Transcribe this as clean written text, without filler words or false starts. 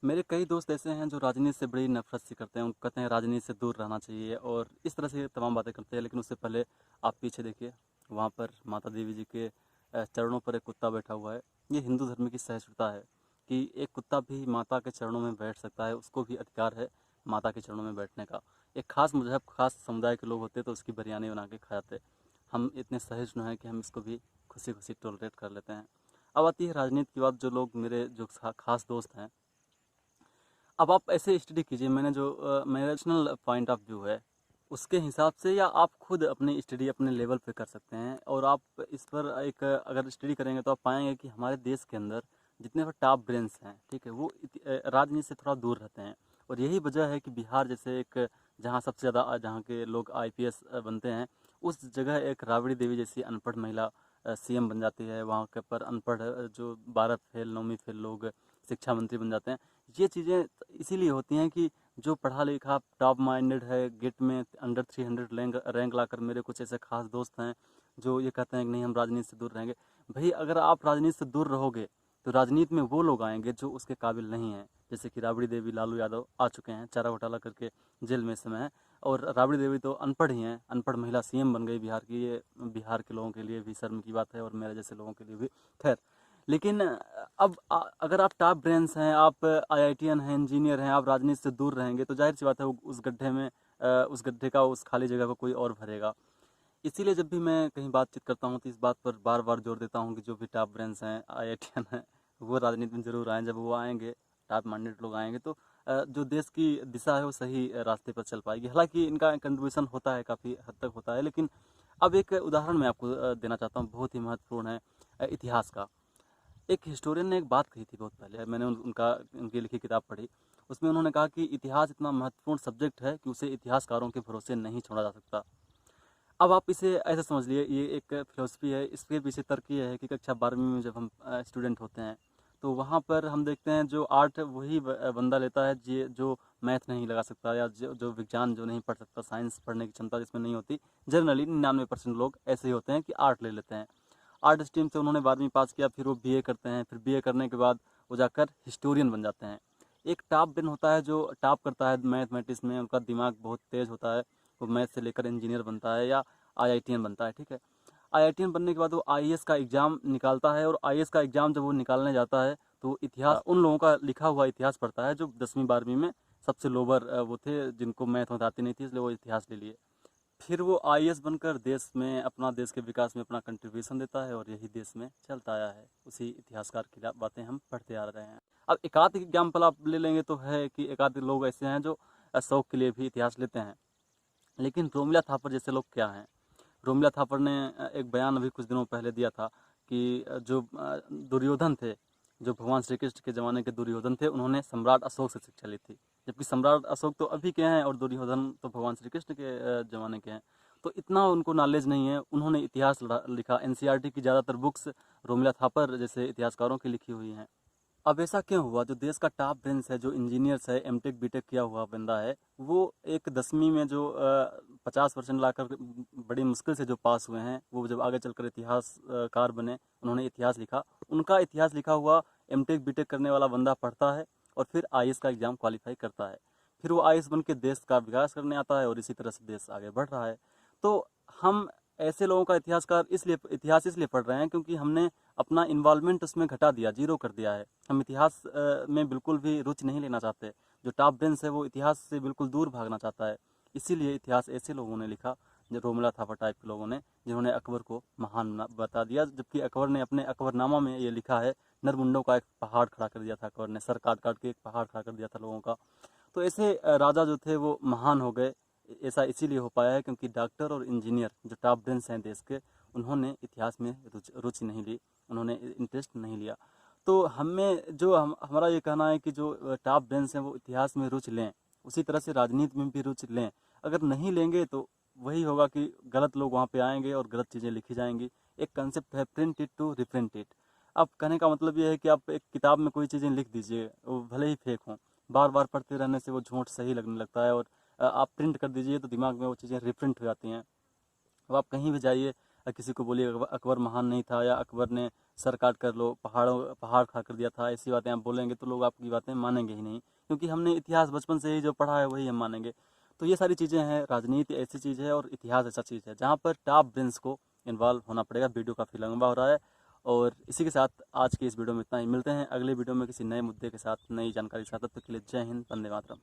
मेरे कई दोस्त ऐसे हैं जो राजनीति से बड़ी नफ़रत सी करते हैं। उनको कहते हैं राजनीति से दूर रहना चाहिए और इस तरह से तमाम बातें करते हैं। लेकिन उससे पहले आप पीछे देखिए, वहाँ पर माता देवी जी के चरणों पर एक कुत्ता बैठा हुआ है। ये हिंदू धर्म की सहिष्णुता है कि एक कुत्ता भी माता के चरणों में बैठ सकता है, उसको भी अधिकार है माता के चरणों में बैठने का। एक ख़ास मज़हब, ख़ास समुदाय के लोग होते तो उसकी बिरयानी बना के खा जाते। हम इतने सहिष्णु हैं कि हम इसको भी खुशी-खुशी टॉलरेट कर लेते हैं। अब आती है राजनीति की बात। जो लोग मेरे जो ख़ास दोस्त हैं, अब आप ऐसे स्टडी कीजिए, मैंने जो मेरा पर्सनल पॉइंट ऑफ व्यू है उसके हिसाब से, या आप खुद अपनी स्टडी अपने लेवल पे कर सकते हैं। और आप इस पर एक अगर स्टडी करेंगे तो आप पाएंगे कि हमारे देश के अंदर जितने भी टॉप ब्रेन्स हैं, ठीक है, वो राजनीति से थोड़ा दूर रहते हैं। और यही वजह है कि बिहार जैसे एक, जहाँ सबसे ज़्यादा जहाँ के लोग आईपीएस बनते हैं, उस जगह एक राबड़ी देवी जैसी अनपढ़ महिला सीएम बन जाती है। वहाँ के पर अनपढ़ जो 12 फेल 9वीं फेल लोग शिक्षा मंत्री बन जाते हैं। ये चीज़ें इसीलिए होती हैं कि जो पढ़ा लिखा टॉप माइंडेड है, गेट में अंडर 300 रैंक लाकर, मेरे कुछ ऐसे खास दोस्त हैं जो ये कहते हैं कि नहीं हम राजनीति से दूर रहेंगे। भाई, अगर आप राजनीति से दूर रहोगे तो राजनीति में वो लोग आएंगे जो उसके काबिल नहीं हैं। जैसे कि राबड़ी देवी, लालू यादव आ चुके हैं, चारा घोटाला करके जेल में इस समय है। और राबड़ी देवी तो अनपढ़ ही हैं, अनपढ़ महिला सीएम बन गई बिहार की। ये बिहार के लोगों के लिए भी शर्म की बात है और मेरे जैसे लोगों के लिए भी। खैर, लेकिन अब अगर आप टॉप ब्रेन्स हैं, आप आईआईटीएन हैं, इंजीनियर हैं, आप राजनीति से दूर रहेंगे तो जाहिर सी बात है उस गड्ढे में उस गड्ढे का, उस खाली जगह को कोई और भरेगा। इसीलिए जब भी मैं कहीं बातचीत करता हूँ तो इस बात पर बार बार जोर देता हूँ कि जो भी टॉप ब्रेन्स हैं, आईआईटीएन हैं, वो राजनीति में ज़रूर आएँ। जब वो आएंगे, टॉप माइंडेड लोग आएंगे, तो जो देश की दिशा है वो सही रास्ते पर चल पाएगी। हालांकि इनका कंट्रीब्यूशन होता है, काफ़ी हद तक होता है। लेकिन अब एक उदाहरण मैं आपको देना चाहता हूँ, बहुत ही महत्वपूर्ण है, इतिहास का। एक हिस्टोरियन ने एक बात कही थी बहुत पहले, मैंने उनकी लिखी किताब पढ़ी। उसमें उन्होंने कहा कि इतिहास इतना महत्वपूर्ण सब्जेक्ट है कि उसे इतिहासकारों के भरोसे नहीं छोड़ा जा सकता। अब आप इसे ऐसे समझ लिए, ये एक फिलोसफी है। इसके पीछे तर्क ये है कि कक्षा 12वीं में जब हम स्टूडेंट होते हैं तो वहाँ पर हम देखते हैं जो आर्ट वही बंदा लेता है जो मैथ नहीं लगा सकता, या जो विज्ञान जो नहीं पढ़ सकता, साइंस पढ़ने की क्षमता जिसमें नहीं होती। जनरली 99% लोग ऐसे ही होते हैं कि आर्ट ले लेते हैं। आर्ट स्ट्रीम से उन्होंने 12वीं पास किया, फिर वो बीए करते हैं, फिर बीए करने के बाद वो जाकर हिस्टोरियन बन जाते हैं। एक टॉप ब्रेन होता है जो टॉप करता है मैथमेटिक्स में, उनका दिमाग बहुत तेज़ होता है, वो मैथ से लेकर इंजीनियर बनता है या आईआईटीएन बनता है, ठीक है। आईआईटीएन बनने के बाद वो आईएएस का एग्ज़ाम निकालता है, और आईएएस का एग्ज़ाम जब वो निकालने जाता है तो इतिहास उन लोगों का लिखा हुआ इतिहास पढ़ता है जो 10वीं 12वीं में सबसे लोअर वो थे, जिनको मैथ वैथ आती नहीं थी, इसलिए वो इतिहास ले लिए। फिर वो आईएएस बनकर देश में, अपना देश के विकास में अपना कंट्रीब्यूशन देता है, और यही देश में चलता आया है। उसी इतिहासकार की बातें हम पढ़ते आ रहे हैं। अब एकाध एग्जाम्पल आप ले लेंगे तो है कि एकाध लोग ऐसे हैं जो शौक के लिए भी इतिहास लेते हैं। लेकिन रोमिला थापर जैसे लोग क्या हैं? रोमिला थापर ने एक बयान अभी कुछ दिनों पहले दिया था कि जो दुर्योधन थे, जो भगवान श्री कृष्ण के ज़माने के दुर्योधन थे, उन्होंने सम्राट अशोक से शिक्षा ली थी। जबकि सम्राट अशोक तो अभी के हैं और दुर्योधन तो भगवान श्री कृष्ण के ज़माने के हैं। तो इतना उनको नॉलेज नहीं है। उन्होंने इतिहास लिखा। एनसीईआरटी की ज़्यादातर बुक्स रोमिला थापर जैसे इतिहासकारों की लिखी हुई हैं। अब ऐसा क्यों हुआ? जो देश का टॉप ब्रेन्स है, जो इंजीनियर्स है, एमटेक बीटेक किया हुआ बंदा है, वो एक 10वीं में जो 50% लाकर बड़ी मुश्किल से जो पास हुए हैं, वो जब आगे चलकर इतिहासकार बने, उन्होंने इतिहास लिखा। उनका इतिहास लिखा हुआ एमटेक बीटेक करने वाला बंदा पढ़ता है और फिर आईएएस का एग्ज़ाम क्वालिफाई करता है। फिर वो आईएएस बन के देश का विकास करने आता है, और इसी तरह से देश आगे बढ़ रहा है। तो हम ऐसे लोगों का इतिहास इसलिए पढ़ रहे हैं क्योंकि हमने अपना इन्वॉल्वमेंट उसमें घटा दिया, जीरो कर दिया है। हम इतिहास में बिल्कुल भी रुचि नहीं लेना चाहते। जो टॉप ब्रेन्स है वो इतिहास से बिल्कुल दूर भागना चाहता है। इसीलिए इतिहास ऐसे लोगों ने लिखा, जो रोमिला थापा टाइप के लोगों ने, जिन्होंने अकबर को महान बता दिया। जबकि अकबर ने अपने अकबरनामा में ये लिखा है, नरमुंडों का एक पहाड़ खड़ा कर दिया था अकबर ने, सर काट काट के एक पहाड़ खड़ा कर दिया था लोगों का। तो ऐसे राजा जो थे वो महान हो गए। ऐसा इसीलिए हो पाया है क्योंकि डॉक्टर और इंजीनियर जो टॉप ब्रेन्स हैं देश के, उन्होंने इतिहास में रुचि नहीं ली, उन्होंने इंटरेस्ट नहीं लिया। तो हमें जो हमारा ये कहना है कि जो टॉप ब्रेन्स हैं वो इतिहास में रुचि लें, उसी तरह से राजनीति में भी रुचि लें। अगर नहीं लेंगे तो वही होगा कि गलत लोग वहाँ पे आएंगे और गलत चीज़ें लिखी जाएंगी। एक कंसेप्ट है, print it to reprint it. अब कहने का मतलब ये है कि आप एक किताब में कोई चीज़ें लिख दीजिए, वो भले ही फेक हों, बार बार पढ़ते रहने से वो झूठ सही लगने लगता है। और आप प्रिंट कर दीजिए तो दिमाग में वो चीज़ें रिप्रिंट हो जाती हैं। अब आप कहीं भी जाइए, किसी को बोलिए अकबर महान नहीं था या अकबर ने सर काट कर लो पहाड़ खड़ा कर दिया था, ऐसी बातें आप बोलेंगे तो लोग आपकी बातें मानेंगे ही नहीं, क्योंकि हमने इतिहास बचपन से ही जो पढ़ा है वही हम मानेंगे। तो ये सारी चीज़ें हैं, राजनीति ऐसी चीज़ है और इतिहास ऐसा चीज़ है जहाँ पर टॉप ब्रेन्स को इन्वॉल्व होना पड़ेगा। वीडियो काफ़ी लंबा हो रहा है और इसी के साथ आज के इस वीडियो में इतना ही। मिलते हैं अगले वीडियो में किसी नए मुद्दे के साथ, नई जानकारी के साथ। तब तक के लिए जय हिंद, वंदे मातरम।